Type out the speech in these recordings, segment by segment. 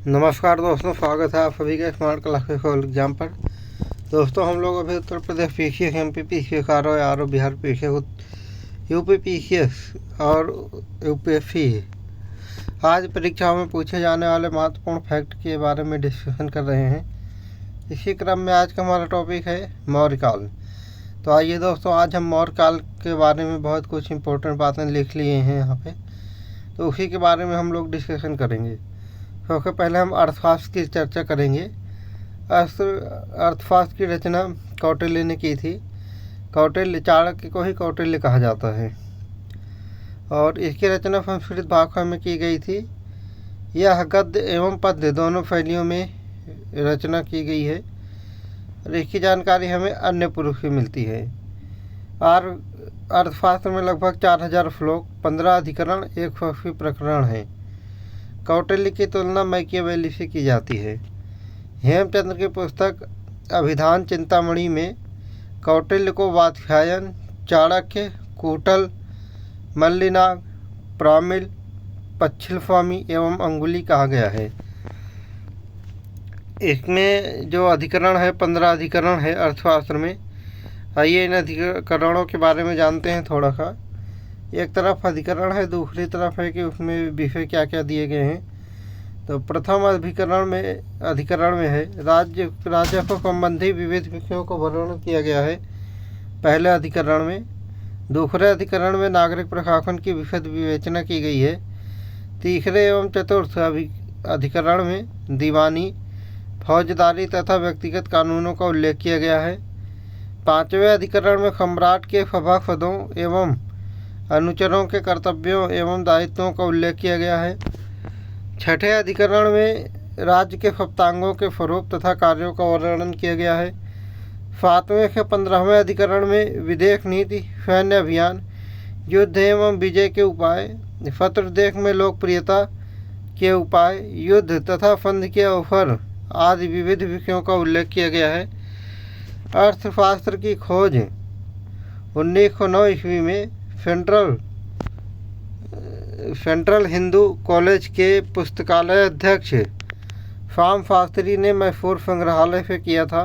नमस्कार दोस्तों, स्वागत है आप सभी का स्मार्ट क्लास के खोल एग्जाम पर। दोस्तों, हम लोग अभी Uttar Pradesh PCS, MP PCS, RO Bihar PCS, UP PCS और यूपीएससी आज परीक्षाओं में पूछे जाने वाले महत्वपूर्ण फैक्ट के बारे में डिस्कशन कर रहे हैं। इसी क्रम में आज का हमारा टॉपिक है मौर्यकाल। तो आइए दोस्तों, आज हम मौर्यकाल के बारे में बहुत कुछ इंपॉर्टेंट बातें लिख लिए हैं यहाँ पे, तो उसी के बारे में हम लोग डिस्कशन करेंगे। सबसे पहले हम अर्थशास्त्र की चर्चा करेंगे। अर्थशास्त्र की रचना कौटिल्य ने की थी। कौटिल्य, चाणक्य को ही कौटिल्य कहा जाता है और इसकी रचना संस्कृत भाषा में की गई थी। यह गद्य एवं पद्य दोनों शैलियों में रचना की गई है और इसकी जानकारी हमें अन्य पुरुष से मिलती है। अर्थशास्त्र में लगभग 4000 श्लोक, 15 अधिकरण, 180 प्रकरण हैं। कौटिल्य की तुलना मैकियावेली से की जाती है। हेमचंद्र की पुस्तक अभिधान चिंतामणि में कौटिल्य को वात्स्यायन, चाणक्य, कूटल, मल्लिनाग, प्रामिल, पच्छिल स्वामी एवं अंगुली कहा गया है। इसमें जो अधिकरण है, 15 अधिकरण है अर्थशास्त्र में। आइए इन अधिकरणों के बारे में जानते हैं थोड़ा सा। एक तरफ अधिकरण है, दूसरी तरफ है कि उसमें विषय क्या क्या दिए गए हैं। तो प्रथम अधिकरण में है राज्य को संबंधी विविध विषयों को वर्णन किया गया है पहले अधिकरण में। दूसरे अधिकरण में नागरिक प्रशासन की विशद विवेचना की गई है। तीसरे एवं चतुर्थ अधिकरण में दीवानी, फौजदारी तथा व्यक्तिगत कानूनों का उल्लेख किया गया है। पाँचवें अधिकरण में सम्राट के सभासदों एवं अनुचरों के कर्तव्यों एवं दायित्वों का उल्लेख किया गया है। छठे अधिकरण में राज्य के सप्तांगों के स्वरूप तथा कार्यों का वर्णन किया गया है। 7वें से 15वें अधिकरण में विदेश नीति, सैन्य अभियान, युद्ध एवं विजय के उपाय, शत्रुदेश में लोकप्रियता के उपाय, युद्ध तथा संधि के अवसर आदि विविध विषयों का उल्लेख किया गया है। अर्थशास्त्र की खोज 1909 ईस्वी में सेंट्रल हिंदू कॉलेज के पुस्तकालय अध्यक्ष श्याम शास्त्री ने मैसूर संग्रहालय से किया था।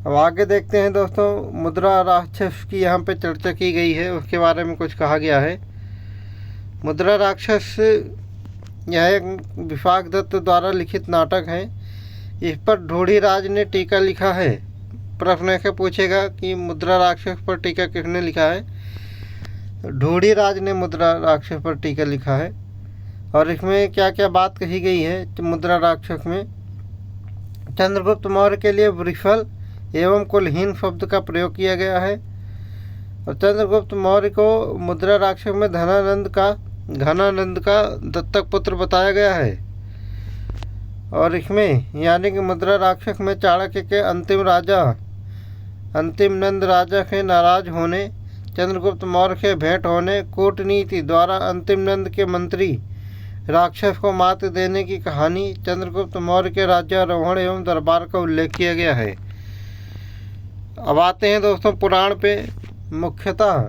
अब आगे देखते हैं दोस्तों, मुद्रा राक्षस की यहाँ पे चर्चा की गई है, उसके बारे में कुछ कहा गया है। मुद्रा राक्षस यह एक विशाख दत्त द्वारा लिखित नाटक है। इस पर ढूढ़ीराज ने टीका लिखा है। प्रश्न ऐसे पूछेगा कि मुद्रा राक्षस पर टीका किसने लिखा है। ढूढ़ीराज ने मुद्रा राक्षस पर टीका लिखा है और इसमें क्या क्या बात कही गई है। मुद्रा राक्षस में चंद्रगुप्त मौर्य के लिए वृषल एवं कुलहीन शब्द का प्रयोग किया गया है और चंद्रगुप्त मौर्य को मुद्रा राक्षस में घनानंद का दत्तक पुत्र बताया गया है। और इसमें यानी कि मुद्रा राक्षस में चाणक्य के अंतिम नंद राजा के नाराज होने, चंद्रगुप्त मौर्य के भेंट होने, कूटनीति द्वारा अंतिम नंद के मंत्री राक्षस को मात देने की कहानी, चंद्रगुप्त मौर्य के राज्यारोहण एवं दरबार का उल्लेख किया गया है। अब आते हैं दोस्तों पुराण पे। मुख्यतः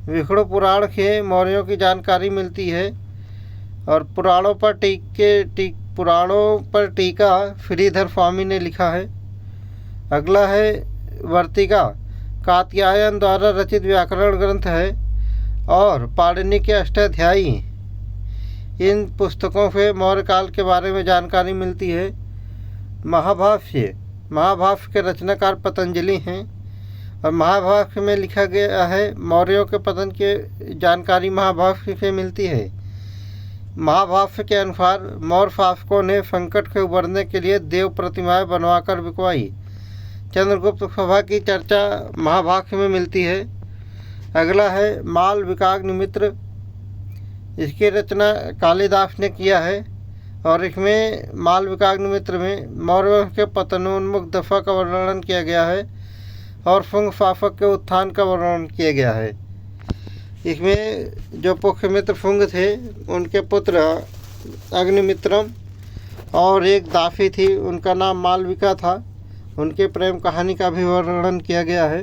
विष्णु पुराण के मौर्यों की जानकारी मिलती है और पुराणों पर टीका श्रीधर स्वामी ने लिखा है। अगला है वर्तिका, कात्यायन द्वारा रचित व्याकरण ग्रंथ है और पाणिनि के अष्टाध्यायी। इन पुस्तकों से मौर्य काल के बारे में जानकारी मिलती है। महाभाष्य के रचनाकार पतंजलि हैं और महाभाष्य में लिखा गया है। मौर्यों के पतन की जानकारी महाभाष्य से मिलती है। महाभाष्य के अनुसार मौर्य शासकों ने संकट से उबरने के लिए देव प्रतिमाएं बनवाकर बिकवाई। चंद्रगुप्त सभा की चर्चा महाभाष्य में मिलती है। अगला है मालविकाग्निमित्र। इसकी रचना कालिदास ने किया है और इसमें मालविकाग्निमित्र में मौर्यों के पतनोन्मुख दशा का वर्णन किया गया है और शुंग शासक के उत्थान का वर्णन किया गया है। इसमें जो पुष्यमित्र शुंग थे, उनके पुत्र अग्निमित्रम और एक दासी थी, उनका नाम मालविका था। उनके प्रेम कहानी का भी वर्णन किया गया है।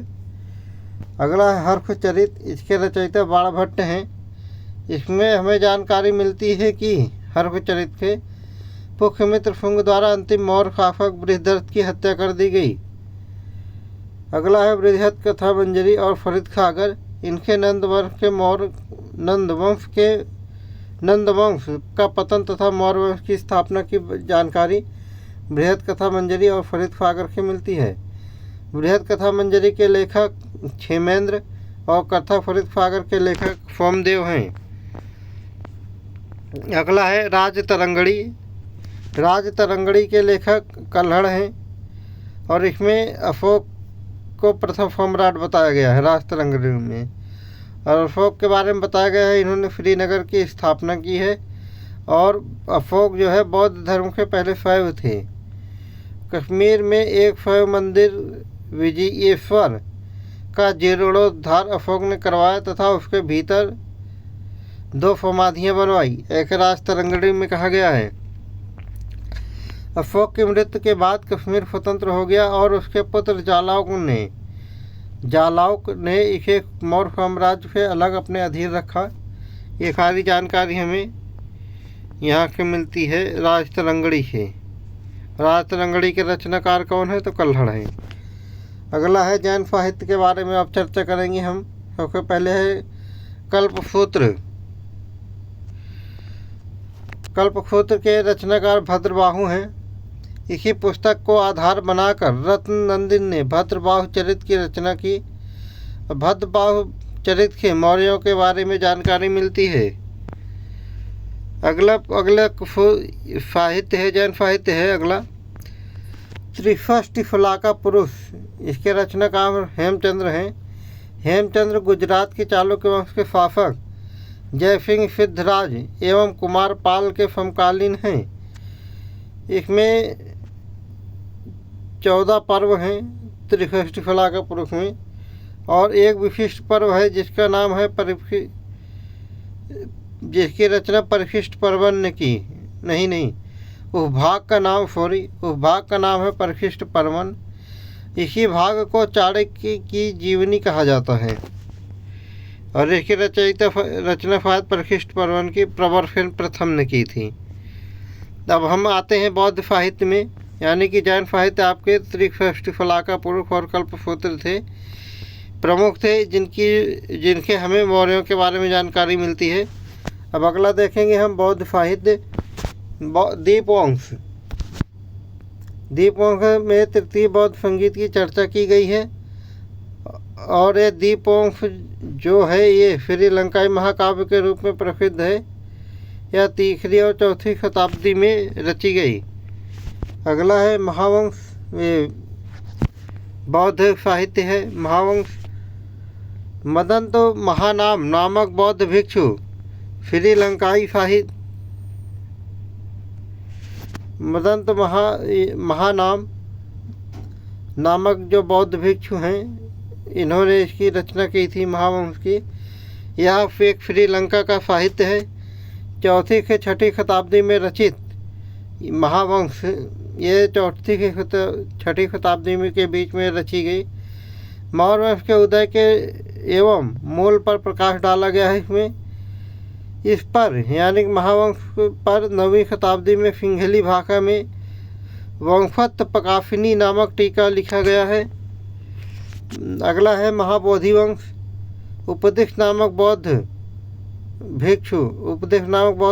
अगला है हर्षचरित। इसके रचयिता बाणभट्ट हैं। इसमें हमें जानकारी मिलती है कि हर्षचरित के पुष्यमित्र फुंग द्वारा अंतिम मौर्य शासक बृहद्रथ की हत्या कर दी गई। अगला है बृहद कथा मंजरी और फरीद खागर। इनके नंदवंश का पतन तथा मौर्य वंश की स्थापना की जानकारी बृहद कथा मंजरी और फरीद खागर से मिलती है। बृहद कथा मंजरी के लेखक क्षेमेंद्र और कथा फरीद खागर के लेखक सोमदेव हैं। अगला है राजतरंगड़ी। राजतरंगड़ी के लेखक कल्हड़ हैं और इसमें अशोक को प्रथम सम्राट बताया गया है राजतरंगड़ी में। और अशोक के बारे में बताया गया है इन्होंने श्रीनगर की स्थापना की है और अशोक जो है बौद्ध धर्म के पहले शैव थे। कश्मीर में एक शैव मंदिर विजयेश्वर का जीर्णोद्धार अशोक ने करवाया तथा उसके भीतर 2 समाधियां बनवाई, ऐसे राजतरंगड़ी में कहा गया है। अशोक की मृत्यु के बाद कश्मीर स्वतंत्र हो गया और उसके पुत्र जालौक ने इसे मौर्य साम्राज्य से अलग अपने अधीन रखा। ये सारी जानकारी हमें यहाँ से मिलती है राजतरंगड़ी से। राजतरंगड़ी के रचनाकार कौन है? तो कल्हड़ है। अगला है जैन साहित्य के बारे में अब चर्चा करेंगे हम। सबसे पहले है कल्पसूत्र। कल्पसूत्र के रचनाकार भद्रबाहु हैं। इसी पुस्तक को आधार बनाकर रत्न नंदिन ने भद्रबाहु चरित की रचना की। भद्रबाहु चरित के मौर्यों के बारे में जानकारी मिलती है। अगला साहित्य है जैन साहित्य है। अगला त्रिषष्टि फलाका पुरुष। इसके रचनाकार हेमचंद्र हैं। हेमचंद्र गुजरात के चालुक्य वंश के शासक जयसिंह सिद्धराज एवं कुमार पाल के समकालीन हैं। इसमें 14 पर्व हैं त्रिषष्टि फलाका पुरुष में और एक विशिष्ट पर्व है जिसका नाम है जिसकी रचना परिशिष्ट पर्वन ने की। उस भाग का नाम है परिशिष्ट पर्वन। इसी भाग को चाणक्य की जीवनी कहा जाता है और इसकी रचना शायद परिशिष्ट पर्वन की प्रवर्तन प्रथम ने की थी। अब हम आते हैं बौद्ध साहित्य में, यानी कि जैन साहित्य आपके त्रिषष्टि फलाका पुरुष और कल्पसूत्र थे, प्रमुख थे जिनके हमें मौर्यों के बारे में जानकारी मिलती है। अब अगला देखेंगे हम बौद्ध साहित्य दीपवंश। दीपवंश में तृतीय बौद्ध संगीत की चर्चा की गई है और ये दीपवंश जो है ये श्रीलंकाई महाकाव्य के रूप में प्रसिद्ध है। यह 3री और 4वीं शताब्दी में रची गई। अगला है महावंश। ये बौद्ध साहित्य है महावंश। मदंत महानाम नामक बौद्ध भिक्षु श्रीलंकाई साहित्य मदंत महानाम नामक जो बौद्ध भिक्षु हैं इन्होंने इसकी रचना की थी महावंश की। यह एक श्रीलंका का साहित्य है। 4वीं से 6वीं शताब्दी में रचित महावंश ये 4वीं से 6वीं शताब्दी में के बीच में रची गई। मौर्य वंश के उदय के एवं मूल पर प्रकाश डाला गया है इसमें। इस पर यानी महावंश पर 9वीं शताब्दी में सिंहली भाषा में वंशत प्रकाशिनी नामक टीका लिखा गया है। अगला है महाबोधिवंश। उपदेश नामक बौद्ध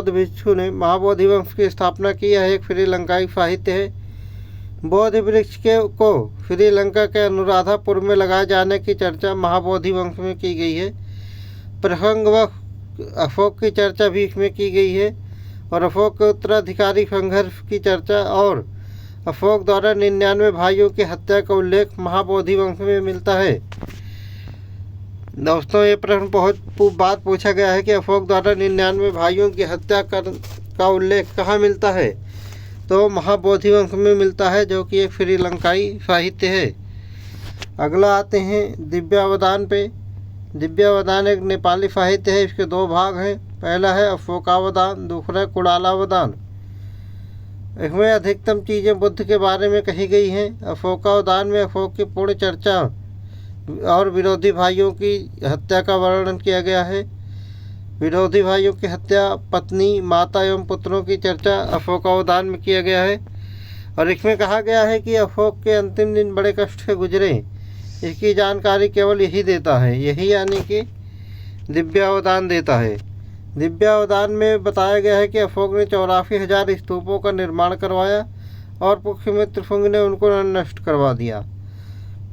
भिक्षु ने महाबोधिवंश की स्थापना की। यह एक श्रीलंकाई साहित्य है। बोधि वृक्ष को श्रीलंका के अनुराधापुर में लगाए जाने की चर्चा महाबोधिवंश में की गई है। प्रसंगवश अशोक की चर्चा भी इसमें की गई है और अशोक के उत्तराधिकारी संघर्ष की चर्चा और अशोक द्वारा 99 भाइयों की हत्या का उल्लेख महाबोधिवंश में मिलता है। दोस्तों, ये प्रश्न बहुत बार पूछा गया है कि अशोक द्वारा 99 भाइयों की हत्या का उल्लेख कहाँ मिलता है? तो महाबोधिवंश में मिलता है, जो कि एक श्रीलंकाई साहित्य है। अगला आते हैं दिव्यावदान पे। दिव्यावदान एक नेपाली साहित्य है। इसके 2 भाग हैं। पहला है अशोकावदान, दूसरा कुणालावदान। इसमें अधिकतम चीज़ें बुद्ध के बारे में कही गई हैं। अशोकावदान में अशोक की पूर्ण चर्चा और विरोधी भाइयों की हत्या का वर्णन किया गया है। विरोधी भाइयों की हत्या, पत्नी, माता एवं पुत्रों की चर्चा अशोकावतान में किया गया है। और इसमें कहा गया है कि अशोक के अंतिम दिन बड़े कष्ट से गुजरे, इसकी जानकारी केवल यही देता है, यही यानी कि दिव्यावदान देता है। दिव्यावदान में बताया गया है कि अशोक ने 84,000 स्तूपों का निर्माण करवाया और पुष्यमित्र शुंग ने उनको नष्ट करवा दिया।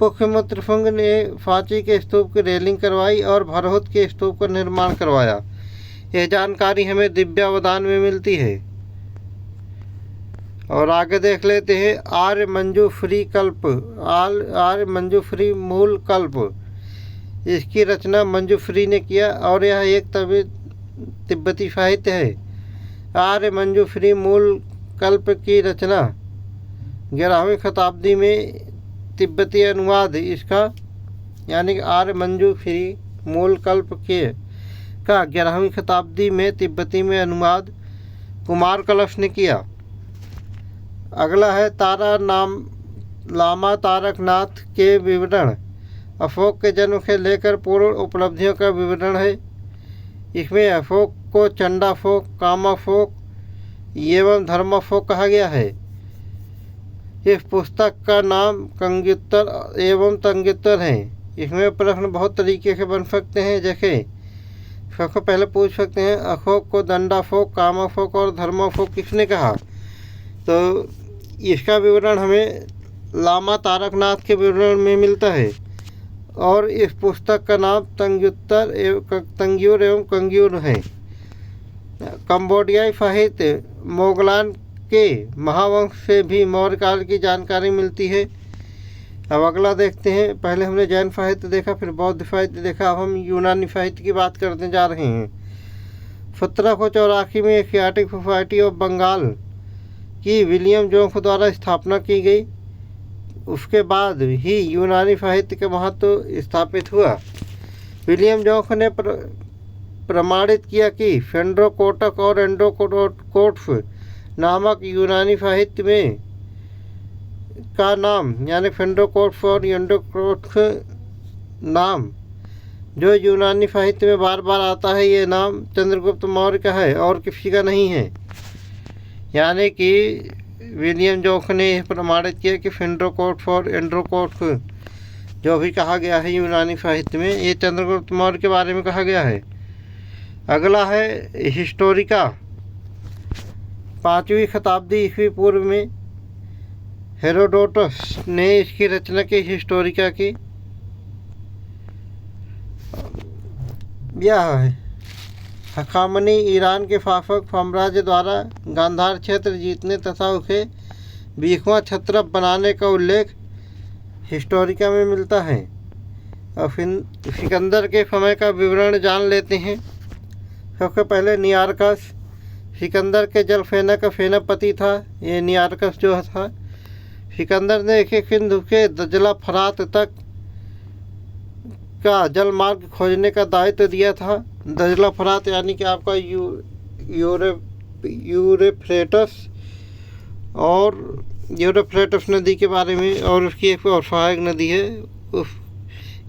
पुष्यमित्र शुंग ने सांची के स्तूप की रेलिंग करवाई और भरहुत के स्तूप का निर्माण करवाया। यह जानकारी हमें दिव्यावदान में मिलती है। और आगे देख लेते हैं आर्य मंजूश्री कल्प। आर्य मंजूश्री मूल कल्प, इसकी रचना मंजूश्री ने किया और यह एक तिब्बती साहित्य है। आर्य मंजूश्री मूल कल्प की रचना 11वीं शताब्दी में तिब्बती अनुवाद इसका यानी कि आर्य मंजूश्री मूल कल्प के का 11वीं शताब्दी में तिब्बती में अनुवाद कुमार कलश ने किया। अगला है तारा नाम लामा तारकनाथ के विवरण। अशोक के जन्म से लेकर पूर्ण उपलब्धियों का विवरण है। इसमें अशोक को चंडाशोक, कामाशोक एवं धर्माशोक कहा गया है। इस पुस्तक का नाम कंग्युत्तर एवं तंग्युत्तर है। इसमें प्रश्न बहुत तरीके से बन सकते हैं, जैसे सबसे पहले पूछ सकते हैं अशोक को दंडाशोक, कामाशोक और धर्माशोक किसने कहा। तो इसका विवरण हमें लामा तारकनाथ के विवरण में मिलता है। और इस पुस्तक का नाम तंग्यूर एवं कंग्यूर है। कंबोडियाई साहित्य मोगलान के महावंश से भी मौर्य काल की जानकारी मिलती है। अब अगला देखते हैं। पहले हमने जैन साहित्य देखा, फिर बौद्ध साहित्य देखा, अब हम यूनानी साहित्य की बात करने जा रहे हैं। 1784 में एशियाटिक सोसाइटी ऑफ बंगाल की विलियम जोन्स द्वारा स्थापना की गई। उसके बाद ही यूनानी साहित्य का महत्व स्थापित हुआ। विलियम जोन्स ने प्रमाणित किया कि फेंड्रोकोटक और एंड्रोकोट्स नामक यूनानी साहित्य में का नाम यानी फेंड्रोकोट्स और एंड्रोकोट्स नाम जो यूनानी साहित्य में बार बार आता है, ये नाम चंद्रगुप्त मौर्य का है और किसी का नहीं है। यानी कि विलियम जोन्स ने प्रमाणित किया कि फेंड्रोकोट्स और एंड्रोकोट्स जो भी कहा गया है यूनानी साहित्य में, ये चंद्रगुप्त मौर्य के बारे में कहा गया है। अगला है हिस्टोरिका। 5वीं शताब्दी ईस्वी पूर्व में हेरोडोटस ने इसकी रचना की, हिस्टोरिका की। यह है हखामनी ईरान के शासक साम्राज्य द्वारा गांधार क्षेत्र जीतने तथा उसे 20वां क्षत्रप बनाने का उल्लेख हिस्टोरिका में मिलता है। और फिर सिकंदर के समय का विवरण जान लेते हैं। सबसे पहले नियारकस सिकंदर के जल सेना का सेनापति था। ये नियारकस जो था, सिकंदर ने एक सिंधु के दजला फरात तक का जल मार्ग खोजने का दायित्व दिया था। दजला फरात यानी कि आपका यूरेफ्रेटस और यूरेफ्रेटस नदी के बारे में, और उसकी एक और सहायक नदी है,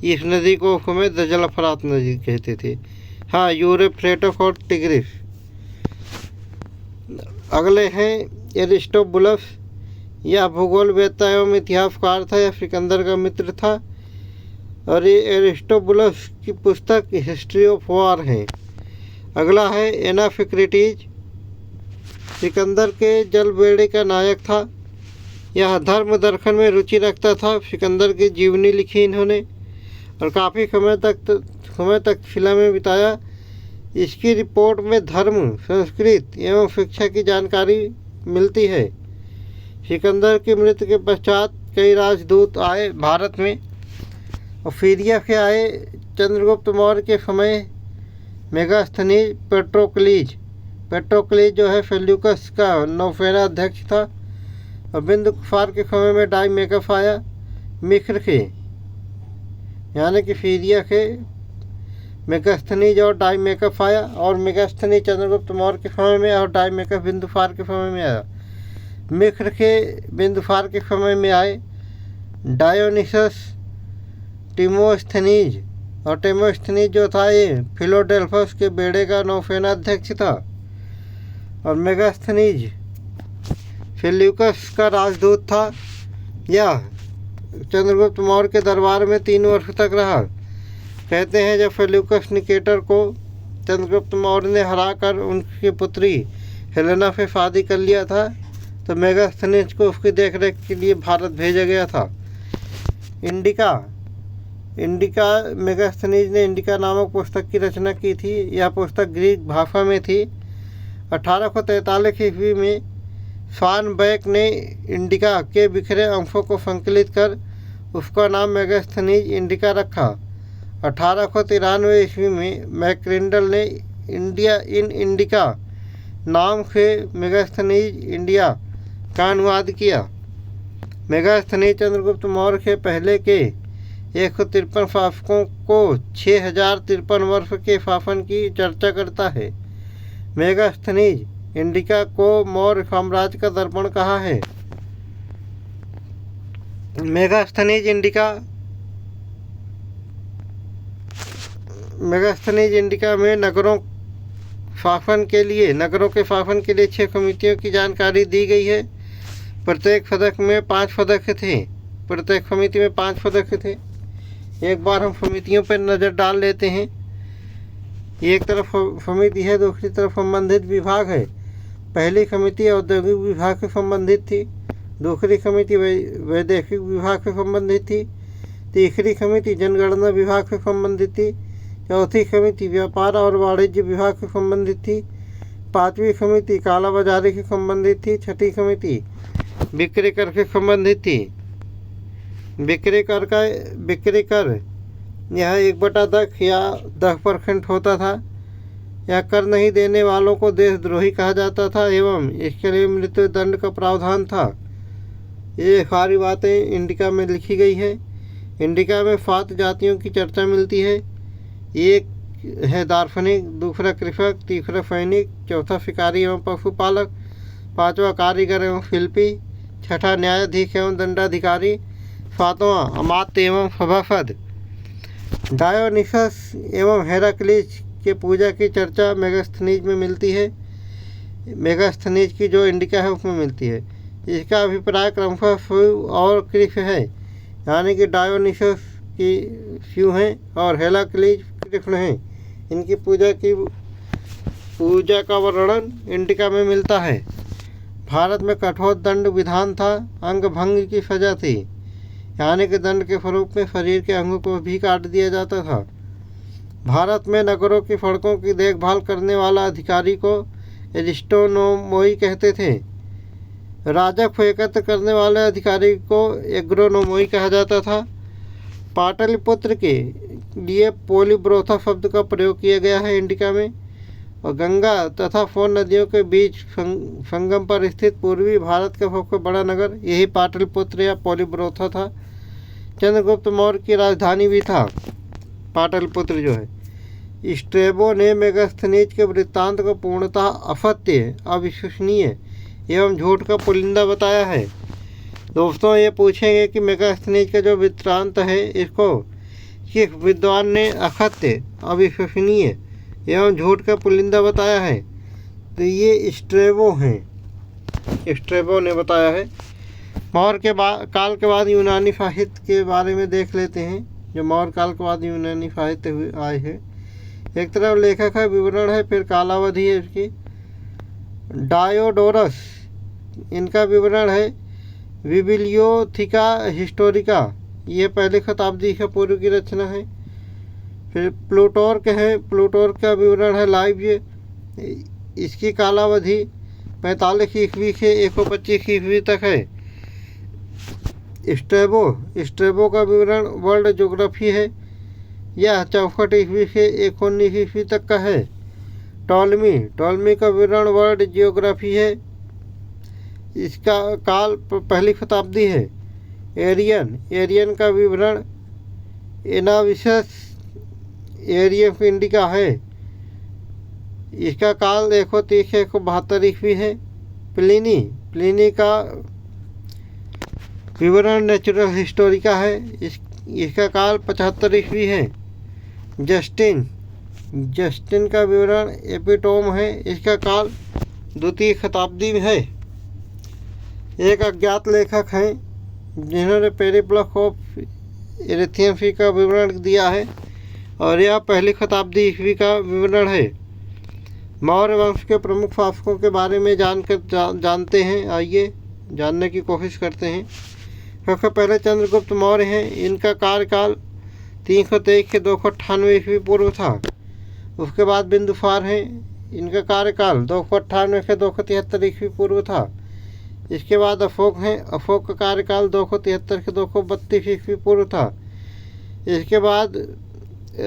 इस नदी को हमें दजला फरात नदी कहते थे। हाँ, यूरेफ्रेटस और टिग्रिस। अगले हैं एरिस्टोबुलस। यह भूगोलवेत्ता एवं इतिहासकार था। यह सिकंदर का मित्र था और ये एरिस्टोबुलस की पुस्तक हिस्ट्री ऑफ वॉर है। अगला है एनाफिक्रेटिस। सिकंदर के जलबेड़े का नायक था। यह धर्म दर्शन में रुचि रखता था। सिकंदर की जीवनी लिखी इन्होंने और काफ़ी समय तक शिला में बिताया। इसकी रिपोर्ट में धर्म, संस्कृति एवं शिक्षा की जानकारी मिलती है। सिकंदर की मृत्यु के पश्चात कई राजदूत आए भारत में और सीरिया से आए। चंद्रगुप्त मौर्य के समय मेगास्थनीज पेट्रोक्लीज जो है सेल्यूकस का नौसेना अध्यक्ष था। और बिंदुसार के समय में डाइमेकस आया मिस्र के, यानी कि सीरिया के मेगास्थनीज और डाइमेकस आया। और मेगास्थनीज चंद्रगुप्त मौर्य के समय में और डाइमेकस बिंदुसार के समय में आया। मिस्र के बिंदुसार के समय में आए डायोनिसस, टिमोस्थनीज और टेमोस्थनीज जो था ये फिलोडेल्फस के बेड़े का नौसेना अध्यक्ष था। और मेगास्थनीज सेल्यूकस का राजदूत था। यह चंद्रगुप्त मौर्य के दरबार में 3 वर्ष तक रहा। कहते हैं जब सेल्यूकस निकेटर को चंद्रगुप्त मौर्य ने हराकर उनकी पुत्री हेलेना से शादी कर लिया था तो मेगास्थनीज को उसकी देखरेख के लिए भारत भेजा गया था। इंडिका मेगास्थनीज ने इंडिका नामक पुस्तक की रचना की थी। यह पुस्तक ग्रीक भाषा में थी। 1843 ईस्वी में स्वानबैक ने इंडिका के बिखरे अंशों को संकलित कर उसका नाम मेगास्थनीज इंडिका रखा। 1893 ईस्वी में मैक्रिंडल ने इंडिया इन इंडिका नाम से मेगास्थनीज इंडिया का अनुवाद किया। मेगास्थनीज चंद्रगुप्त मौर्य के पहले के 153 शासकों को 6053 वर्ष के शासन की चर्चा करता है। मेगास्थनीज इंडिका को मौर्य साम्राज्य का दर्पण कहा है। मेगास्थनीज इंडिका में नगरों के शासन के लिए 6 समितियों की जानकारी दी गई है। प्रत्येक सदस्य में 5 सदस्य थे। प्रत्येक समिति में 5 सदस्य थे। एक बार हम समितियों पर नज़र डाल लेते हैं। एक तरफ समिति है, दूसरी तरफ संबंधित विभाग है। पहली समिति औद्योगिक विभाग से संबंधित थी। दूसरी समिति वैदेशिक विभाग से संबंधित थी। तीसरी समिति जनगणना विभाग से संबंधित थी। चौथी समिति व्यापार और वाणिज्य विभाग से संबंधित थी। 5वीं समिति काला बाजारी से संबंधित थी। 6ठी समिति बिक्री कर से संबंधित थी। बिक्री कर यह 1/10 या 10% होता था। यह कर नहीं देने वालों को देशद्रोही कहा जाता था एवं इसके लिए मृत्यु दंड का प्रावधान था। ये सारी बातें इंडिका में लिखी गई है। इंडिका में 7 जातियों की चर्चा मिलती है। एक है दार्शनिक, दूसरा कृषक, तीसरा सैनिक, चौथा शिकारी एवं पशुपालक, 5वां कारीगर एवं शिल्पी, 6ठा न्यायाधीश एवं दंडाधिकारी, 7वां अमात्य एवं सभासद। डायोनिसस एवं हेराक्लिस के पूजा की चर्चा मेगास्थनीज में मिलती है। मेगास्थनीज की जो इंडिका है उसमें मिलती है। इसका अभिप्राय क्रमशः शिव और कृष्ण है, यानी कि डायोनिसस की शिव हैं और हेराक्लिस कृष्ण हैं। इनकी पूजा का वर्णन इंडिका में मिलता है। भारत में कठोर दंड विधान था। अंग भंग की सजा थी, यानी कि दंड के स्वरूप में शरीर के अंगों को भी काट दिया जाता था। भारत में नगरों की सड़कों की देखभाल करने वाला अधिकारी को एरिस्टोनोमोई कहते थे। राजस्व को एकत्र करने वाले अधिकारी को एग्रोनोमोई कहा जाता था। पाटलिपुत्र के लिए पोलिब्रोथा शब्द का प्रयोग किया गया है इंडिका में। और गंगा तथा सोन नदियों के बीच संगम पर स्थित पूर्वी भारत का सबसे बड़ा नगर यही पाटलिपुत्र या पोलिब्रोथा था। चंद्रगुप्त मौर्य की राजधानी भी था पाटलिपुत्र जो है। स्ट्रेबो ने मेगास्थनीज के वृत्तांत को पूर्णतः असत्य, अविश्वसनीय एवं झूठ का पुलिंदा बताया है। दोस्तों, ये पूछेंगे कि मेगास्थनीज का जो वृत्तांत है इसको किस विद्वान ने असत्य, अविश्वसनीय एवं झूठ का पुलिंदा बताया है? तो ये स्ट्रेबो ने बताया है। मौर्य के काल के बाद यूनानी साहित्य के बारे में देख लेते हैं। जो मौर्य काल के बाद यूनानी साहित्य हुए आए हैं, एक तरफ लेखक है, विवरण है, फिर कालावधि है इसकी। डायोडोरस, इनका विवरण है बिबिलियोथिका हिस्टोरिका, ये पहली शताब्दी से पूर्व की रचना है। फिर प्लूटोर्क है, प्लूटोर्क का विवरण है लाइव्य, इसकी कालावधि 45 ईस्वी से 125 ईस्वी तक है। स्ट्रेबो का विवरण वर्ल्ड ज्योग्राफी है, यह 64 ईस्वी से 119 ईस्वी तक का है। टॉलमी का विवरण वर्ल्ड जियोग्राफी है, इसका काल पहली शताब्दी है। एरियन का विवरण एनाविसस एरियम इंडिका है, इसका काल 130 से 172 ईस्वी है। प्लिनी का विवरण नेचुरल हिस्टोरिका है, इसका काल 75 ईस्वी है। जस्टिन का विवरण एपिटोम है। इसका काल द्वितीय शताब्दी में है। एक अज्ञात लेखक हैं जिन्होंने पेरिप्लस ऑफ एरिथमिया का विवरण दिया है और यह पहली शताब्दी ईस्वी का विवरण है। मौर्य वंश के प्रमुख शासकों के बारे में जानते हैं। आइए जानने की कोशिश करते हैं। सबसे पहले चंद्रगुप्त मौर्य हैं। इनका कार्यकाल 323 से 298 ईस्वी पूर्व था। उसके बाद बिंदुसार हैं। इनका कार्यकाल 298 से 273 ईस्वी पूर्व था। इसके बाद अशोक हैं। अशोक का कार्यकाल 273 से 232 ईस्वी पूर्व था। इसके बाद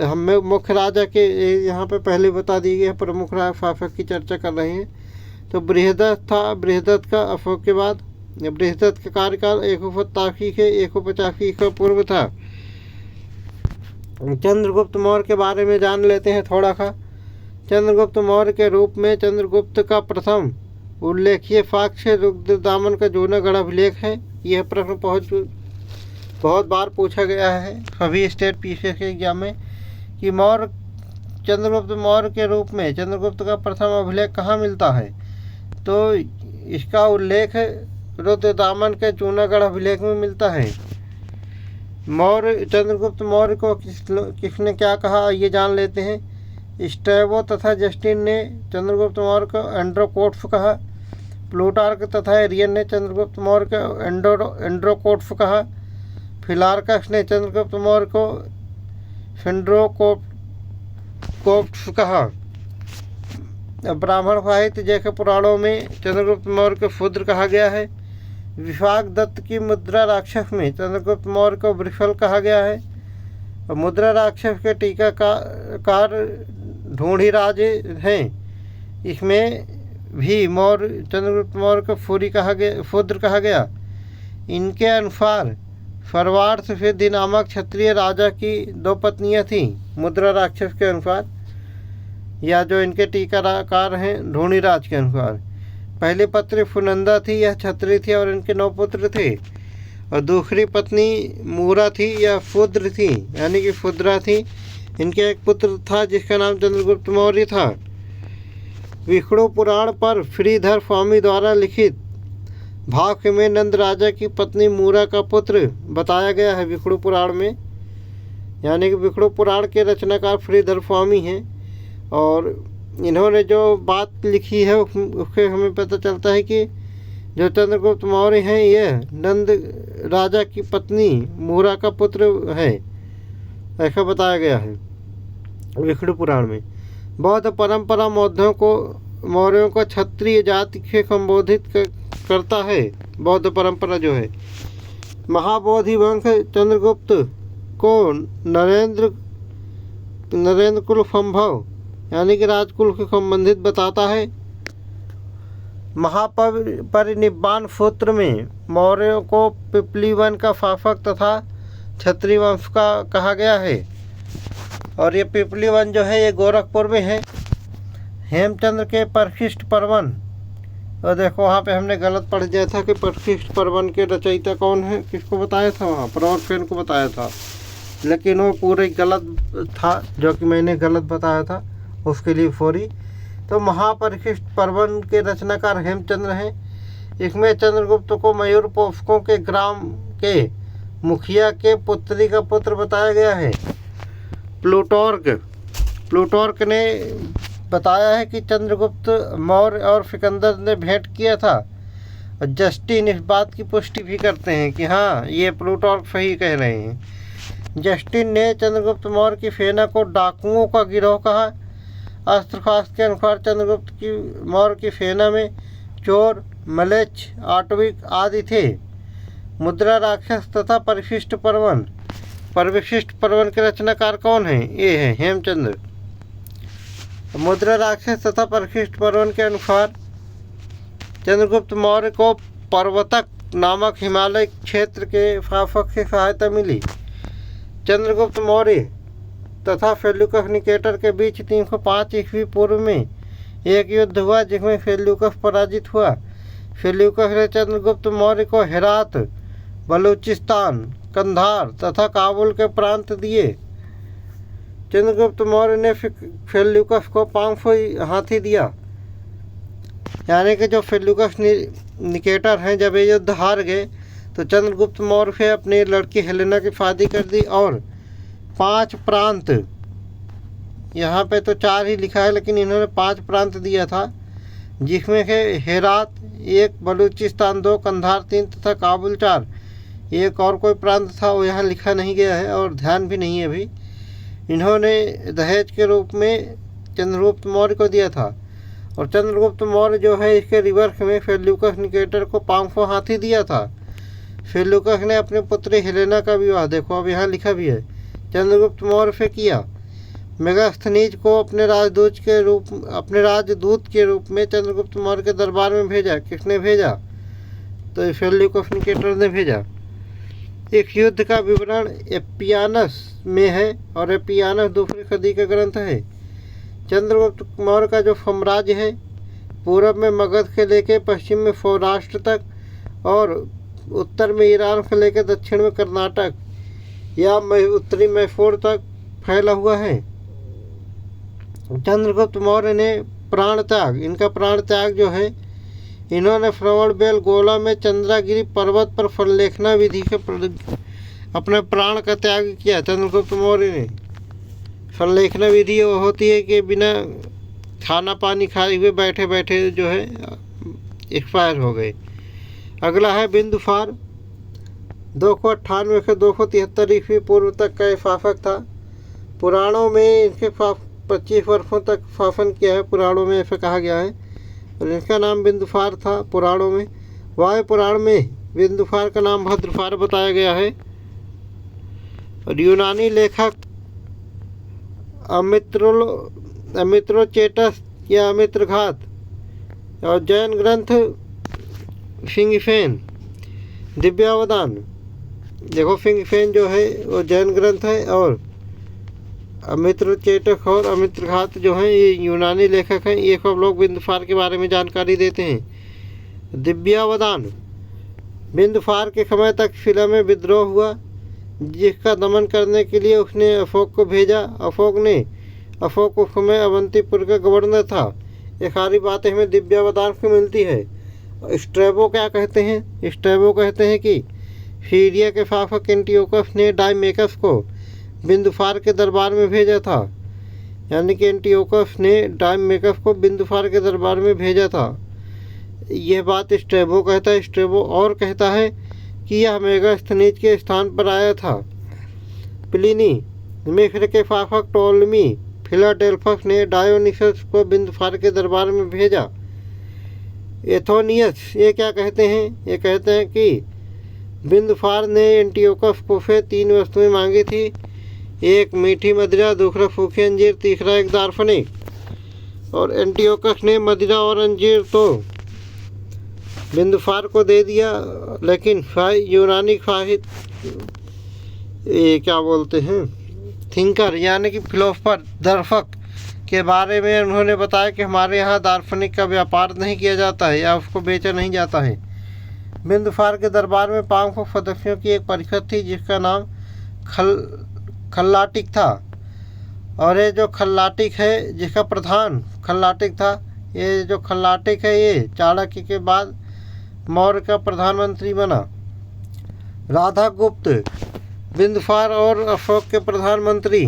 हम मुख्य राजा के यहाँ पे पहले बता दी गई है, प्रमुख शासक की चर्चा कर रहे हैं। तो बृहदत्त था। बृहदत्त का अशोक के बाद बृहदत्त का कार्यकाल 187 से 185 ईस्वी पूर्व था। चंद्रगुप्त मौर्य के बारे में जान लेते हैं थोड़ा सा। चंद्रगुप्त मौर्य के रूप में चंद्रगुप्त का प्रथम उल्लेखीय साक्ष्य रुद्रदामन का जूनागढ़ अभिलेख है। यह प्रश्न बहुत बार पूछा गया है सभी स्टेट पीसीएस के एग्जाम में कि चंद्रगुप्त मौर्य के रूप में चंद्रगुप्त का प्रथम अभिलेख कहाँ मिलता है। तो इसका उल्लेख रुद्रदामन के जूनागढ़ अभिलेख में मिलता है। चंद्रगुप्त मौर्य को किसने क्या कहा ये जान लेते हैं। स्ट्रैबो तथा जस्टिन ने चंद्रगुप्त मौर्य को एंड्रोकोट्स कहा। प्लूटार्क तथा एरियन ने चंद्रगुप्त मौर्य को एंड्रोकोट्स कहा। फिलार्कस ने चंद्रगुप्त मौर्य को फेंड्रोकोट्स कहा। ब्राह्मण साहित्य जैसे पुराणों में चंद्रगुप्त मौर्य को शूद्र कहा गया है। विशाख दत्त की मुद्रा राक्षस में चंद्रगुप्त मौर्य को वृषल कहा गया है। और मुद्रा राक्षस के टीकाकार ढूंढीराज हैं। इसमें भी चंद्रगुप्त मौर्य को शूद्र कहा गया। इनके अनुसार सर्वार्थ सिद्धि नामक क्षत्रिय राजा की 2 पत्नियां थीं। मुद्रा राक्षस के अनुसार या जो इनके टीकाकार हैं ढूंढीराज के अनुसार। पहली पत्नी फुनंदा थी, यह क्षत्रिय थी और इनके 9 पुत्र थे। और दूसरी पत्नी मूरा थी, यह शूद्र थी यानी कि शूद्रा थी। इनके एक पुत्र था जिसका नाम चंद्रगुप्त मौर्य था। विष्णु पुराण पर श्रीधर स्वामी द्वारा लिखित भाष्य में नंद राजा की पत्नी मूरा का पुत्र बताया गया है विष्णु पुराण में, यानी कि विष्णु पुराण के रचनाकार श्रीधर स्वामी हैं। और इन्होंने जो बात लिखी है उससे हमें पता चलता है कि जो चंद्रगुप्त मौर्य हैं यह नंद राजा की पत्नी मूरा का पुत्र है, ऐसा बताया गया है विष्णु पुराण में। बौद्ध परंपरा मौर्यों को क्षत्रिय जाति से संबोधित करता है। बौद्ध परंपरा जो है महाबोधि वंश चंद्रगुप्त को नरेंद्र कुल संभव यानी कि राजकुल से संबंधित बताता है। महापरिनिब्बाण सूत्र में मौर्यों को पिपलीवन का शासक तथा क्षत्रिय वंश का कहा गया है। और ये पिपलीवन जो है ये गोरखपुर में है। हेमचंद्र के परशिष्ट पर्वन, और देखो वहाँ पे हमने गलत पढ़ दिया था कि परशिष्ट पर्वन के रचयिता कौन है, किसको बताया था, वहाँ प्रवरसेन को बताया था, लेकिन वो पूरे गलत था जो कि मैंने गलत बताया था, उसके लिए सॉरी। तो महापरिशिष्ट पर्वन के रचनाकार हेमचंद्र हैं। इसमें चंद्रगुप्त को मयूर पोषकों के ग्राम के मुखिया के पुत्री का पुत्र बताया गया है। प्लूटार्क ने बताया है कि चंद्रगुप्त मौर्य और सिकंदर ने भेंट किया था। और जस्टिन इस बात की पुष्टि भी करते हैं कि हाँ ये प्लूटार्क सही कह रहे हैं। जस्टिन ने चंद्रगुप्त मौर्य की सेना को डाकुओं का गिरोह कहा। अस्त्रशास्त्र के अनुसार चंद्रगुप्त मौर्य की सेना में चोर, मलेच्छ, आटविक आदि थे। मुद्रा राक्षस तथा परिशिष्ट पर्वन के रचनाकार कौन है, ये है हेमचंद्र। मुद्रा राक्षस तथा परिशिष्ट पर्वन के अनुसार चंद्रगुप्त मौर्य को पर्वतक नामक हिमालय क्षेत्र के शासक से सहायता मिली। चंद्रगुप्त मौर्य तथा सेल्यूकस निकेटर के बीच 305 ईस्वी पूर्व में एक युद्ध हुआ जिसमें सेल्यूकस पराजित हुआ। सेल्यूकस ने चंद्रगुप्त मौर्य को हेरात, बलूचिस्तान, कंधार तथा काबुल के प्रांत दिए। चंद्रगुप्त मौर्य ने सेल्यूकस को 500 हाथी दिया। यानी कि जो सेल्यूकस निकेटर हैं, जब ये युद्ध हार गए तो चंद्रगुप्त मौर्य से अपनी लड़की हेलेना की शादी कर दी और 5 प्रांत, यहाँ पे तो 4 ही लिखा है लेकिन इन्होंने 5 प्रांत दिया था, जिसमें से हेरात 1, बलूचिस्तान 2, कंधार 3 तथा काबुल 4। एक और कोई प्रांत था वो यहाँ लिखा नहीं गया है और ध्यान भी नहीं है अभी। इन्होंने दहेज के रूप में चंद्रगुप्त मौर्य को दिया था। और चंद्रगुप्त मौर्य जो है इसके रिवर्स में सेल्यूकस निकेटर को 500 हाथी दिया था। सेल्यूकस ने अपनी पुत्री हेलेना का विवाह, देखो अब यहाँ लिखा भी है, चंद्रगुप्त मौर्य से किया। मेगास्थनीज को अपने राजदूत के रूप में चंद्रगुप्त मौर्य के दरबार में भेजा। किसने भेजा? तो सेल्यूकस निकेटर ने भेजा। इस युद्ध का विवरण एपियानस में है और एपियानस दूसरी सदी का ग्रंथ है। चंद्रगुप्त मौर्य का जो साम्राज्य है पूर्व में मगध से लेकर पश्चिम में सौराष्ट्र तक और उत्तर में ईरान से लेकर दक्षिण में कर्नाटक या उत्तरी मैसूर तक फैला हुआ है। चंद्रगुप्त मौर्य ने प्राण त्याग, इनका प्राण त्याग जो है, इन्होंने श्रवणबेल गोला में चंद्रागिरी पर्वत पर फललेखना विधि से अपने प्राण का त्याग किया। चंद्रगुप्त मौर्य ने फललेखना विधि वो होती है कि बिना खाना पानी खाए हुए बैठे बैठे जो है एक्सपायर हो गए। अगला है बिंदुसार, 298 से 273 ईस्वी पूर्व तक का शासक था। पुराणों में इनके 25 वर्षों तक शासन किया है, पुराणों में ऐसा कहा गया है, और इनका नाम बिंदुसार था पुराणों में। वायु पुराण में बिंदुसार का नाम भद्रसार बताया गया है। और यूनानी लेखक अमित्रोचेटस या अमित्रघात और जैन ग्रंथ फिंगिफेन दिव्यावदान, देखो फिंगिफेन जो है वो जैन ग्रंथ है और अमित्रोचेटक और अमित्रघात जो हैं ये यूनानी लेखक हैं। ये सब लोग बिंदुसार के बारे में जानकारी देते हैं। दिव्यावदान, बिंदुसार के समय तक शिला में विद्रोह हुआ जिसका दमन करने के लिए उसने अशोक को भेजा। अशोक उस समय अवंतीपुर का गवर्नर था। ये सारी बातें हमें दिव्यावदान से मिलती है। स्ट्रैबो क्या कहते हैं? स्ट्रैबो कहते हैं कि सीरिया के शासक एंटियोकस ने डायमेकस को बिंदुसार के दरबार में भेजा था। यानी कि एंटियोकस ने डायमेकस को बिंदुसार के दरबार में भेजा था। यह बात स्ट्रैबो कहता है। स्ट्रैबो और कहता है कि यह मेगास्थनीज के स्थान पर आया था। प्लिनी, मिस्र के शासक टोलमी फिलाडेल्फस ने डायोनिसस को बिंदुसार के दरबार में भेजा। एथोनियस ये क्या कहते हैं? ये कहते हैं कि बिंदुसार ने एंटियोकस को से 3 वस्तुएं मांगी थी, एक मीठी मदिरा, दूसरा सूखी अंजीर, तीसरा एक दारफनी। और एंटियोकस ने मदिरा और अंजीर तो बिंदुसार को दे दिया, लेकिन यूनानी साहित्य ये क्या बोलते हैं थिंकर यानी कि फिलोसफर दर्शक के बारे में उन्होंने बताया कि हमारे यहाँ दार्शनिक का व्यापार नहीं किया जाता है या उसको बेचा नहीं जाता है। बिंदुसार के दरबार में 500 सदस्यों की एक परिषद थी जिसका नाम खल्लाटिक था। और ये जो खल्लाटिक है जिसका प्रधान खल्लाटिक था, ये जो खल्लाटिक है ये चाणक्य के बाद मौर्य का प्रधानमंत्री बना। राधागुप्त, बिंदुसार और अशोक के प्रधानमंत्री।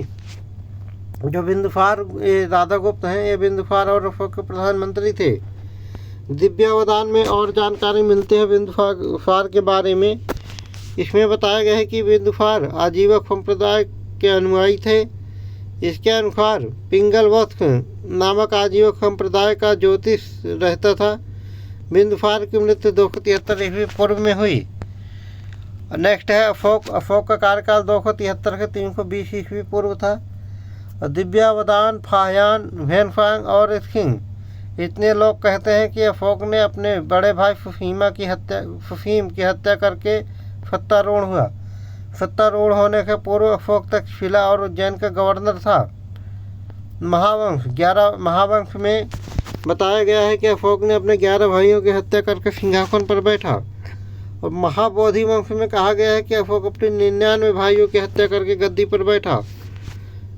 जो बिंदुसार ये राधागुप्त हैं, ये बिंदुसार और अशोक के प्रधानमंत्री थे। दिव्यावदान में और जानकारी मिलती है बिंदुसार के बारे में। इसमें बताया गया है कि बिंदुसार आजीवक संप्रदाय के अनुयायी थे। इसके अनुसार पिंगलवत्स नामक आजीवक संप्रदाय का ज्योतिष रहता था। बिंदुसार की मृत्यु 273 ईस्वी पूर्व में हुई। नेक्स्ट है अशोक। अशोक का कार्यकाल 273 से 320 ईस्वी पूर्व था। दिव्यावदान, फाह्यान, भेनफांग और स्किंग इतने लोग कहते हैं कि अशोक ने अपने बड़े भाई सुसीम की हत्या करके सत्तारूढ़ हुआ। सत्तारूढ़ होने के पूर्व अशोक तक शिला और उज्जैन का गवर्नर था। महावंश 11 महावंश में बताया गया है कि अशोक ने अपने 11 भाइयों की हत्या करके सिंहासन पर बैठा। और महाबोधि वंश में कहा गया है कि अशोक अपने 99 भाइयों की हत्या करके गद्दी पर बैठा।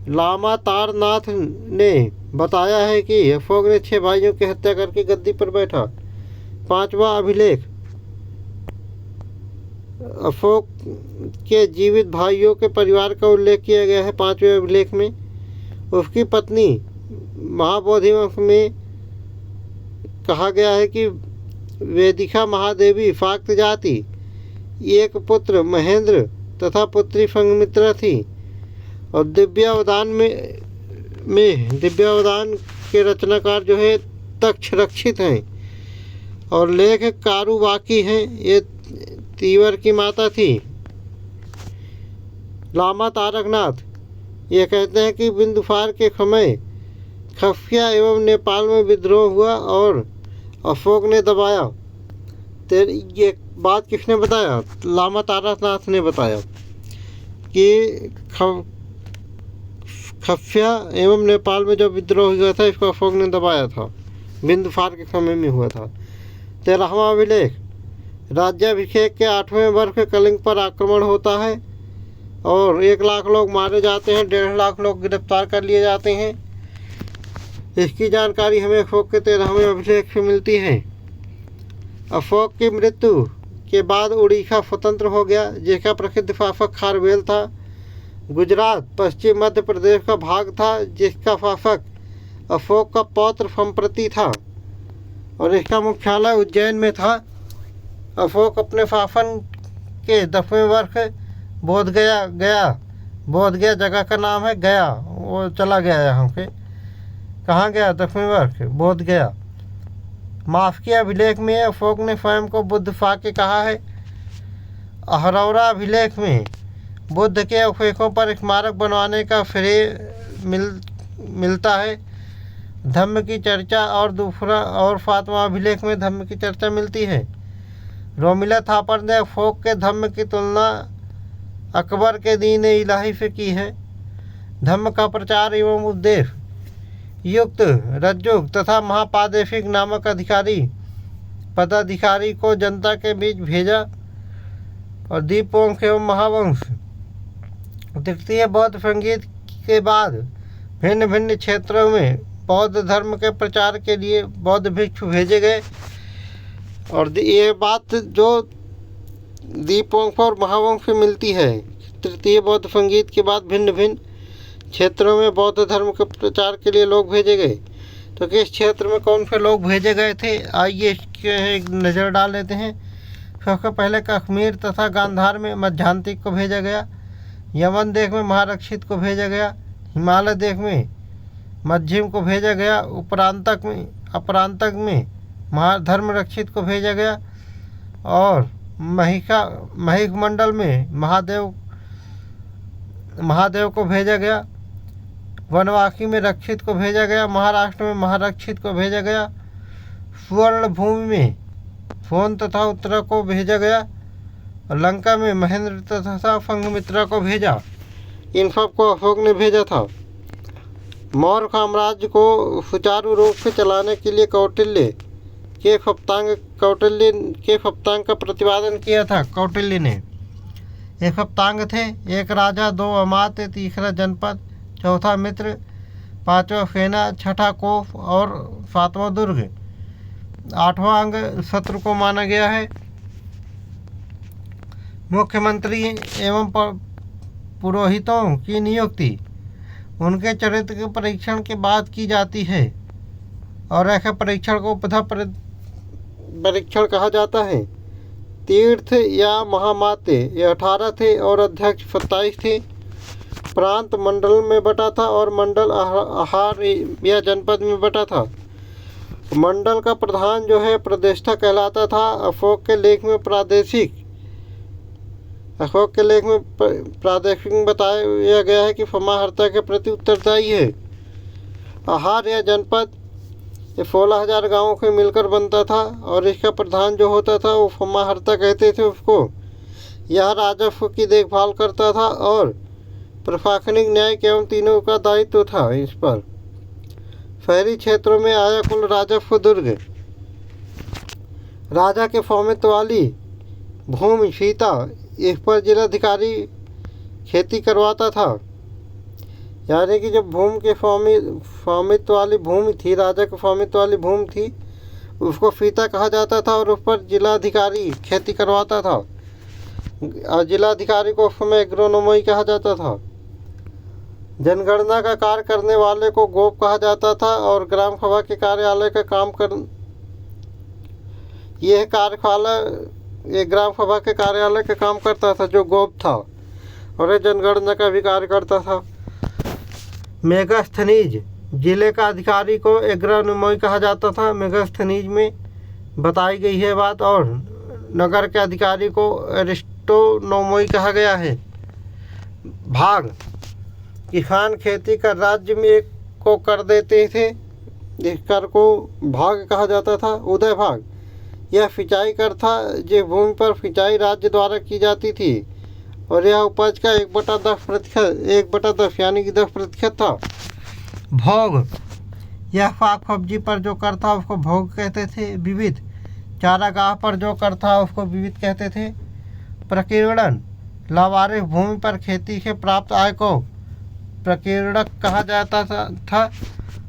लामा तारनाथ ने बताया है कि अशोक ने 6 भाइयों की हत्या करके गद्दी पर बैठा। 5वां अभिलेख, अशोक के जीवित भाइयों के परिवार का उल्लेख किया गया है 5वें अभिलेख में। उसकी पत्नी महाबोधि वंश में कहा गया है कि वेदिका महादेवी फाक्त जाति, एक पुत्र महेंद्र तथा पुत्री संघमित्रा थी। और दिव्यावदान के रचनाकार जो है तक्ष रक्षित हैं और लेख कारुबाकी हैं, ये तीवर की माता थी। लामा तारकनाथ ये कहते हैं कि बिंदुसार के समय खफिया एवं नेपाल में विद्रोह हुआ और अशोक ने दबाया। ये बात किसने बताया? लामा तारकनाथ ने बताया कि खफिया एवं नेपाल में जो विद्रोह हुआ था इसको अशोक ने दबाया था, बिंदुसार के समय में हुआ था। 13वां अभिलेख, राज्याभिषेक के 8वें वर्ष कलिंग पर आक्रमण होता है और 1 लाख लोग मारे जाते हैं, 1.5 लाख लोग गिरफ्तार कर लिए जाते हैं। इसकी जानकारी हमें अशोक के 13वें अभिलेख से मिलती है। अशोक की मृत्यु के बाद उड़ीसा स्वतंत्र हो गया, जिसका प्रसिद्ध शासक खारवेल था। गुजरात पश्चिम मध्य प्रदेश का भाग था, जिसका शासक अशोक का पौत्र संप्रति था और इसका मुख्यालय उज्जैन में था। अशोक अपने शासन के 10वें वर्ष बोधगया जगह का नाम है गया, वो चला गया यहाँ से, कहाँ गया? 10वें वर्ष बोधगया। मास्की अभिलेख में अशोक ने स्वयं को बुद्ध फाके कहा है। अहरौरा अभिलेख में बुद्ध के अवशेषों पर स्मारक बनवाने का श्रेय मिलता है। धम्म की चर्चा और 7वां अभिलेख में धम्म की चर्चा मिलती है। रोमिला थापर ने अशोक के धम्म की तुलना अकबर के दीन इलाही से की है। धम्म का प्रचार एवं उद्देश्य युक्त, रज्जुक तथा महापादेशिक नामक पदाधिकारी को जनता के बीच भेजा। और दीपवंश एवं महावंश, तृतीय बौद्ध संगीत के बाद भिन्न भिन्न क्षेत्रों में बौद्ध धर्म के प्रचार के लिए बौद्ध भिक्षु भेजे गए। और ये बात जो दीपवंश और महावंश से मिलती है, तृतीय बौद्ध संगीत के बाद भिन्न भिन्न क्षेत्रों में बौद्ध धर्म के प्रचार के लिए लोग भेजे गए। तो किस क्षेत्र में कौन से लोग भेजे गए थे, आइए इसके एक नज़र डाल लेते हैं। सबसे पहले कश्मीर तथा गांधार में मध्यांतिक को भेजा गया। यमन देश में महारक्षित को भेजा गया। हिमालय देश में मध्यम को भेजा गया। अपरांतक में महाधर्म रक्षित को भेजा गया। और महिक मंडल में महादेव को भेजा गया। वनवासी में रक्षित को भेजा गया। महाराष्ट्र में महारक्षित को भेजा गया। सुवर्ण भूमि में फोन तथा उत्तरा को भेजा गया। और लंका में महेंद्र तथा संघमित्रा को भेजा। इन सब को अशोक ने भेजा था। मौर्य साम्राज्य को सुचारू रूप से चलाने के लिए कौटिल्य के सप्तांग का प्रतिपादन किया था। कौटिल्य ने एक सप्तांग थे, एक राजा, 2 अमात्य, तीसरा जनपद, चौथा मित्र, 5वां सेना, 6ठा कोष और 7वां दुर्ग, 8वां अंग शत्रु को माना गया है। मुख्यमंत्री एवं पुरोहितों की नियुक्ति उनके चरित्र के परीक्षण के बाद की जाती है और ऐसे परीक्षण को उपधा परीक्षण कहा जाता है। तीर्थ या महामात्य ये 18 थे और अध्यक्ष 27 थे। प्रांत मंडल में बटा था और मंडल आहार या जनपद में बटा था। मंडल का प्रधान जो है प्रदेष्टा कहलाता था। अशोक के लेख में प्रादेशिक बताया गया है कि समाहर्ता के प्रति उत्तरदायी है। आहार या जनपद ये 16,000 गाँवों के मिलकर बनता था और इसका प्रधान जो होता था वो समाहर्ता कहते थे उसको। यह राजस्व की देखभाल करता था और प्रशासनिक न्याय एवं तीनों का दायित्व था इस पर। शहरी क्षेत्रों में आया कुल राजस्व दुर्ग। राजा के स्वामित्व वाली भूमि सीता, इस पर जिलाधिकारी खेती करवाता था। यानी कि जब भूमि के स्वामित्व वाली भूमि थी, राजा के स्वामित्व वाली भूमि थी, उसको फीता कहा जाता था और उस पर जिलाधिकारी खेती करवाता था और जिलाधिकारी को उस समय एग्रोनोमी कहा जाता था। जनगणना का कार्य करने वाले को गोप कहा जाता था और ग्राम सभा के कार्यालय का काम कर यह कार्यशाला एक ग्राम सभा के कार्यालय का काम करता था जो गोप था, और यह जनगणना का भी कार्य करता था। मेगास्थनीज जिले का अधिकारी को एग्रोनोमी कहा जाता था। मेगास्थनीज में बताई गई है बात, और नगर के अधिकारी को एरिस्टोनोमी कहा गया है। भाग किसान खेती कर राज्य में एक को कर देते थे, इस कर को भाग कहा जाता था। उदय भाग यह सिंचाई कर था जिस भूमि पर सिंचाई राज्य द्वारा की जाती थी, और यह उपज का 1/10 यानी कि 10% था। भोग यह साग सब्जी पर जो कर था उसको भोग कहते थे। विविध चारागाह पर जो कर था उसको विविध कहते थे। प्रकीर्णन लावारिस भूमि पर खेती से प्राप्त आय को प्रकीर्णक कहा जाता था।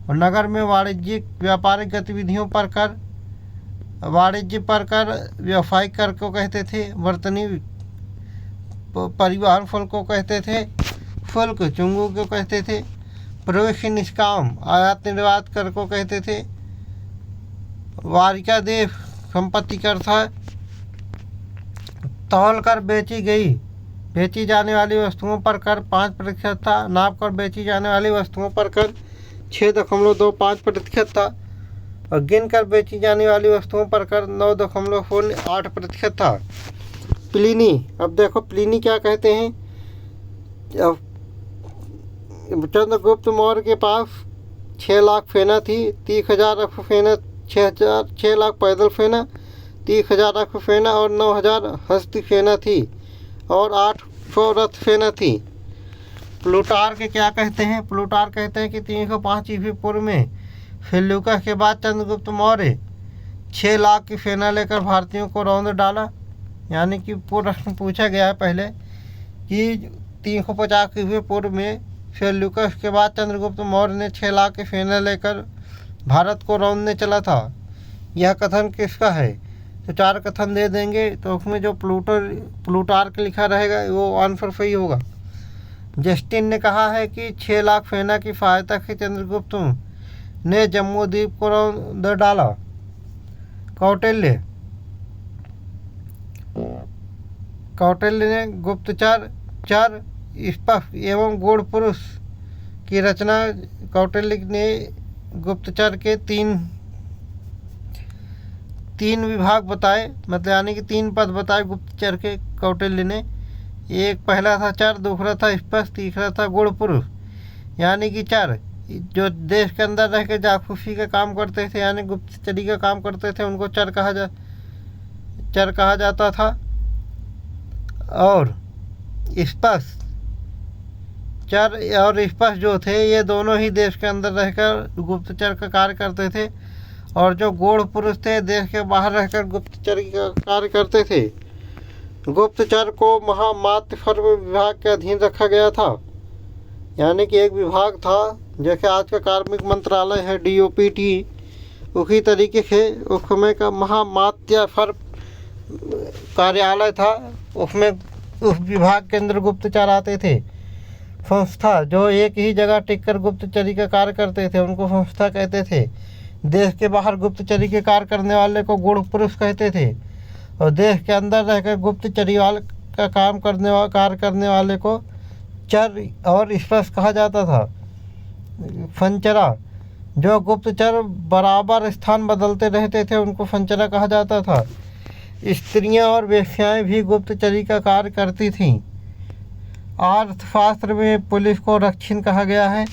और नगर में वाणिज्यिक व्यापारिक गतिविधियों पर कर, वाणिज्य पर कर व्यावसायिक कर को कहते थे। वर्तनी परिवहन शुल्क को कहते थे। शुल्क चुंगू को कहते थे। प्रवेश निष्काम आयात निर्यात कर को कहते थे। वारिका देश संपत्ति कर था। तौल कर बेची जाने वाली वस्तुओं पर कर 5% था। नाप कर बेची जाने वाली वस्तुओं पर कर 6.25% था, और गिन कर बेची जाने वाली वस्तुओं पर कर 9.08% था। प्लिनी, अब देखो प्लिनी क्या कहते हैं। चंद्रगुप्त मौर्य के पास 6 लाख सेना थी, 30,000 अश्व सेना, 6 लाख पैदल सेना, 30,000 अश्व सेना और 9,000 हस्ती सेना थी, और 800 रथ सेना थी। प्लूटार्क क्या कहते हैं। प्लूटार्क कहते हैं कि 305 ईस्वी पूर्व में सेल्यूकस के बाद चंद्रगुप्त मौर्य 6 लाख की सेना लेकर भारतीयों को रौंद डाला। यानी कि प्रश्न पूछा गया है पहले कि 350 ईस्वी पूर्व में सेल्यूकस के बाद चंद्रगुप्त मौर्य ने 6 लाख की सेना लेकर भारत को रौंदने चला था। यह कथन किसका है? तो 4 कथन दे देंगे, तो उसमें जो प्लूटार्क लिखा रहेगा वो आंसर सही होगा। जस्टिन ने कहा है कि 6 लाख सेना की सहायता से चंद्रगुप्त ने जम्मू द्वीप को रौंद डाला। कौटिल्य ने गुप्तचर, चर, स्पष्ट एवं गूढ़ पुरुष की रचना। कौटिल्य ने गुप्तचर के तीन विभाग बताए, मतलब यानी कि 3 पद बताए गुप्तचर के कौटिल्य ने। एक पहला था चर, दूसरा था स्पष्ट, तीसरा था गूढ़ पुरुष। यानी कि चर जो देश के अंदर रह के जासूसी का काम करते थे, यानी गुप्तचरी का काम करते थे, उनको चर कहा जाता था। और स्पष्ट, चर और स्पष्ट जो थे ये दोनों ही देश के अंदर रहकर गुप्तचर का कार्य करते थे, और जो गूढ़ पुरुष थे देश के बाहर रहकर गुप्तचर का कार्य करते थे। गुप्तचर को महामात्य सर्व विभाग के अधीन रखा गया था। यानी कि एक विभाग था, जैसे आज का कार्मिक मंत्रालय है DOPT, उसी तरीके से उस समय का महामात्य सर्व कार्यालय था, उसमें उस विभाग के अंदर गुप्तचर आते थे। संस्था जो एक ही जगह टिककर गुप्तचरी का कार्य करते थे उनको संस्था कहते थे। देश के बाहर गुप्तचरी के कार्य करने वाले को गूढ़ पुरुष कहते थे, और देश के अंदर रहकर गुप्तचरी वाले का कार्य करने वाले को चर और स्पष्ट कहा जाता था। संचरा जो गुप्तचर बराबर स्थान बदलते रहते थे उनको संचरा कहा जाता था। स्त्रियां और वेश्याएं भी गुप्तचरी का कार्य करती थीं। अर्थशास्त्र में पुलिस को रक्षिण कहा गया है।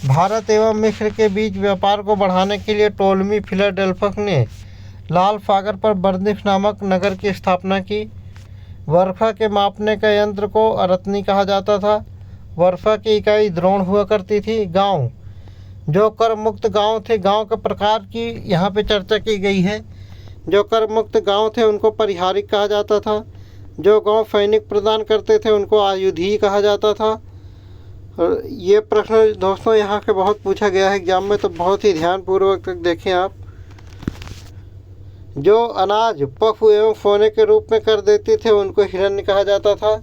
भारत एवं मिस्र के बीच व्यापार को बढ़ाने के लिए टोलमी फिलाडेल्फस ने लाल सागर पर बर्निस नामक नगर की स्थापना की। वर्षा के मापने का यंत्र को अरतनी कहा जाता था। वर्षा की इकाई द्रोण हुआ करती थी। गांव जो कर मुक्त गांव थे, गांव के प्रकार की यहाँ पे चर्चा की गई है। जो कर मुक्त गांव थे उनको परिहारिक कहा जाता था। जो गांव सैनिक प्रदान करते थे उनको आयुधी कहा जाता था। और ये प्रश्न दोस्तों यहाँ के बहुत पूछा गया है एग्जाम में, तो बहुत ही ध्यानपूर्वक देखें आप। जो अनाज पफ एवं सोने के रूप में कर देते थे उनको हिरण्य कहा जाता था।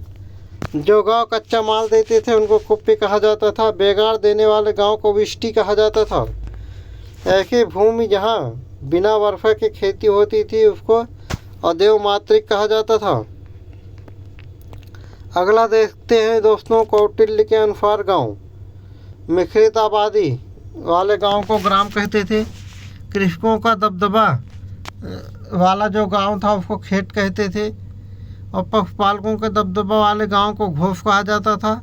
जो गांव कच्चा माल देते थे उनको कुप्पी कहा जाता था। बेगार देने वाले गांव को विष्टि कहा जाता था। ऐसी भूमि जहां बिना वर्षा की खेती होती थी उसको अदेव मातृक कहा जाता था। अगला देखते हैं दोस्तों, कौटिल्य के अनुसार गांव मिश्रित आबादी वाले गांव को ग्राम कहते थे। कृषकों का दबदबा वाला जो गांव था उसको खेत कहते थे। और पशुपालकों के दबदबा वाले गांव को घोष कहा जाता था।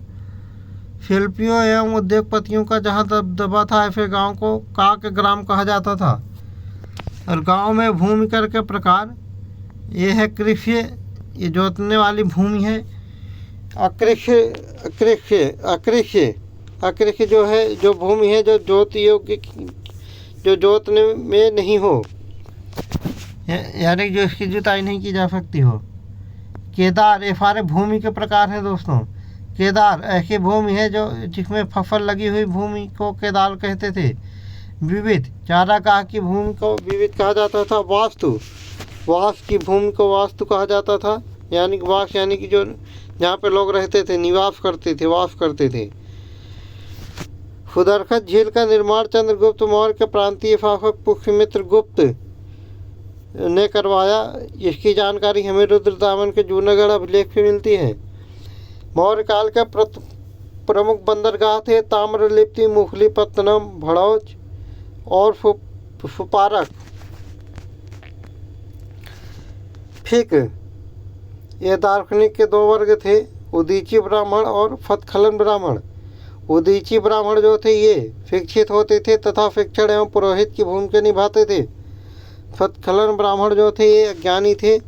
शिल्पियों एवं उद्योगपतियों का जहां दबदबा था ऐसे गांव को काक ग्राम कहा जाता था। और गांव में भूमि कर के प्रकार ये है कृषि, ये जोतने वाली भूमि है। अकृषि जो है, जो भूमि है जो जोत योग्य, जो जोतने में नहीं हो, यानी जो इसकी जुताई नहीं की जा सकती हो। केदार, ये सारे भूमि के प्रकार हैं दोस्तों। केदार ऐसी भूमि है जो जिसमें फसल लगी हुई भूमि को केदार कहते थे। विविध, चारागाह की भूमि को विविध कहा जाता था। वास्तु, वास की भूमि को वास्तु कहा जाता था। यानी कि वास यानी कि जो जहाँ पे लोग रहते थे, निवास करते थे, वास करते थे। सुदर्शन झील का निर्माण चंद्रगुप्त मौर्य के प्रांतीय शासक पुष्यमित्र गुप्त ने करवाया। इसकी जानकारी हमें रुद्रदामन के जूनागढ़ अभिलेख में मिलती है। मौर्य काल के प्रमुख बंदरगाह थे ताम्रलिप्ति, मुखलीपत्तनम, भड़ौच और सुपारक। ठीक, ये दार्शनिक के दो वर्ग थे, उदीची ब्राह्मण और फतखलन ब्राह्मण। उदीची ब्राह्मण जो थे ये शिक्षित होते थे तथा शिक्षण एवं पुरोहित की भूमिका निभाते थे। फतखलन ब्राह्मण जो थे ये अज्ञानी थे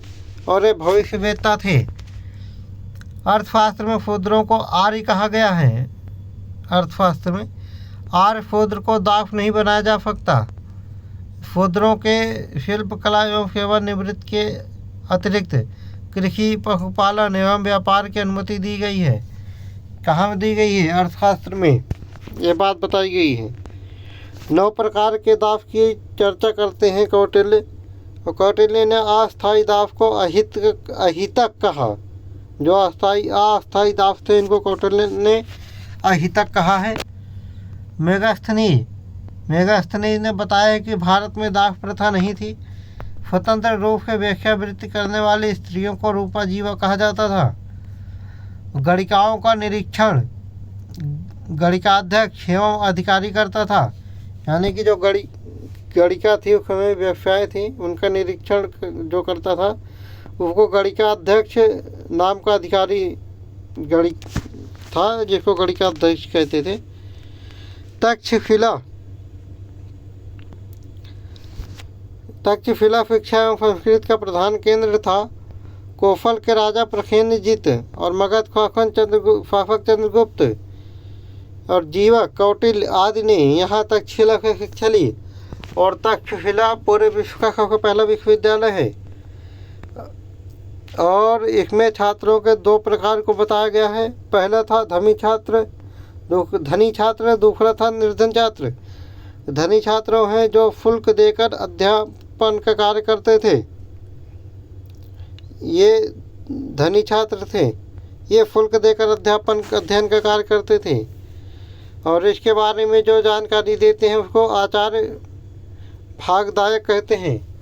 और ये भविष्यवेत्ता थे। अर्थशास्त्र में शूद्रों को आर्य कहा गया है। अर्थशास्त्र में आर्य शूद्र को दास नहीं बनाया जा सकता। शूद्रों के शिल्प कला एवं सेवानिवृत्ति के अतिरिक्त कृषि, पशुपालन एवं व्यापार की अनुमति दी गई है। कहाँ दी गई है? अर्थशास्त्र में ये बात बताई गई है। 9 प्रकार के दास की चर्चा करते हैं कौटिल्य। और कौटिल्य ने अस्थायी दास को अहितक कहा। जो अस्थायी दास थे इनको कौटिल्य ने अहितक कहा है। मेगास्थनी ने बताया कि भारत में दास प्रथा नहीं थी। स्वतंत्र रूप से वेश्यावृत्ति करने वाली स्त्रियों को रूपा जीवा कहा जाता था। गणिकाओं का निरीक्षण गणिकाध्यक्ष एवं अधिकारी करता था। यानी कि जो गणिका थी उस समय व्यवसाय थी, उनका निरीक्षण जो करता था उसको गणिकाध्यक्ष नाम का अधिकारी गणिक था, जिसको गणिकाध्यक्ष कहते थे। तक्षशिला शिक्षा एवं संस्कृत का प्रधान केंद्र था। कौशल के राजा प्रसेनजीत और मगध शासक चंद्रगुप्त और जीवक कौटिल्य आदि ने यहाँ तक्षशिला की शिक्षा ली। और तक्षशिला पूरे विश्व का सबसे पहला विश्वविद्यालय है। और इसमें छात्रों के 2 प्रकार को बताया गया है। पहला था धनी छात्र, दूसरा था निर्धन छात्र। धनी छात्र हैं जो शुल्क देकर अध्यापन का कार्य करते थे, ये धनी छात्र थे। ये शुल्क देकर अध्ययन का कार्य करते थे। और इसके बारे में जो जानकारी देते हैं उसको आचार्य भागदायक कहते हैं।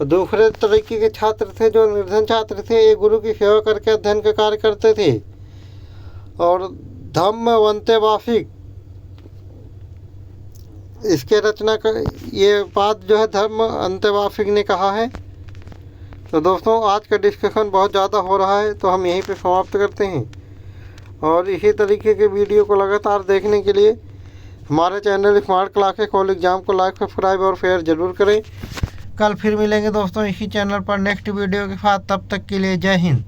दूसरे तरीके के छात्र थे जो निर्धन छात्र थे, ये गुरु की सेवा करके अध्ययन का कार्य करते थे। और धम्मवंतेवासिक, इसके रचना का ये बात जो है धर्म अंत्यवासिक ने कहा है। तो दोस्तों आज का डिस्कशन बहुत ज़्यादा हो रहा है, तो हम यहीं पे समाप्त करते हैं। और इसी तरीके के वीडियो को लगातार देखने के लिए हमारे channel smart classes call exam को लाइक, सब्सक्राइब और शेयर ज़रूर करें। कल फिर मिलेंगे दोस्तों इसी चैनल पर नेक्स्ट वीडियो के साथ। तब तक के लिए जय हिंद।